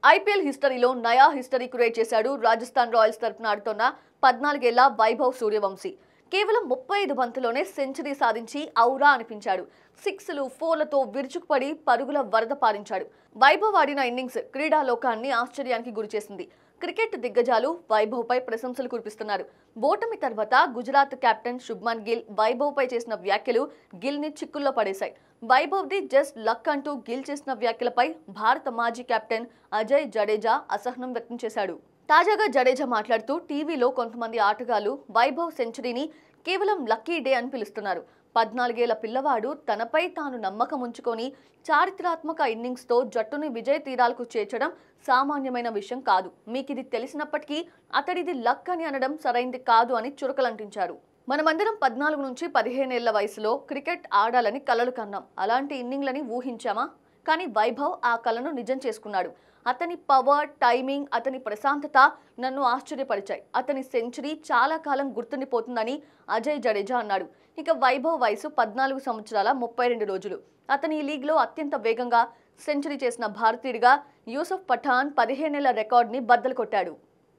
IPL హిస్టరీలో నయా history create చేశాడు రాజస్థాన్ రాయల్స్ తరపున ఆడుతున్న 14 ఏళ్ల వైభవ్ సూర్యవంశీ. కేవలం 35 బంతుల్లోనే సెంచరీ సాధించి ఔరా అనిపించాడు. సిక్స్లు, ఫోర్లతో విరుచుకుపడి పరుగుల వరద పారించాడు. వైభవ్ ఆడిన ఇన్నింగ్స్ క్రీడా లోకాన్ని ఆశ్చర్యానికి గురిచేసింది. క్రికెట్ దిగ్గజాలు వైభవ్ పై ప్రశంసలు కురిపిస్తున్నారు. ఓటమి తర్వాత గుజరాత్ కెప్టెన్ శుభ్మన్ గిల్ వైభవ్ పై చేసిన వ్యాఖ్యలు గిల్ ని చిక్కుల్లో పడేశాయి. వైభవ్ ది జస్ట్ లక్ అంటూ గిల్ చేసిన వ్యాఖ్యలపై భారత మాజీ కెప్టెన్ అజయ్ జడేజా అసహనం వ్యక్తం చేశాడు. తాజాగా జడేజా మాట్లాడుతూ టీవీలో కొంతమంది ఆటగాళ్లు వైభవ్ సెంచరీని కేవలం లక్కీ డే అని పిలుస్తున్నారు. 14 ఏళ్ల పిల్లవాడు తనపై తాను నమ్మకం ఉంచుకొని చారిత్రాత్మక ఇన్నింగ్స్తో జట్టుని విజయ తీరాలకు చేర్చడం సామాన్యమైన విషయం కాదు. మీకిది తెలిసినప్పటికీ అతడిది లక్ అని అనడం సరైంది కాదు అని చురకలంటించారు. మనమందరం 14 నుంచి 15 ఏళ్ల వయసులో క్రికెట్ ఆడాలని కలలు కన్నాం. అలాంటి ఇన్నింగ్లని ఊహించామా? కానీ వైభవ్ ఆ కలను నిజం చేసుకున్నాడు. అతని పవర్, టైమింగ్, అతని ప్రశాంతత నన్ను ఆశ్చర్యపరిచాయి. అతని సెంచరీ చాలా కాలం గుర్తుండిపోతుందని అజయ్ జడేజా అన్నాడు. ఇక వైభవ్ వయసు 14 సంవత్సరాల 32 రోజులు. అతని ఈ లీగ్లో అత్యంత వేగంగా సెంచరీ చేసిన భారతీయుడిగా యూసుఫ్ పఠాన్ 15 ఏళ్ల రికార్డుని బద్దలు కొట్టాడు.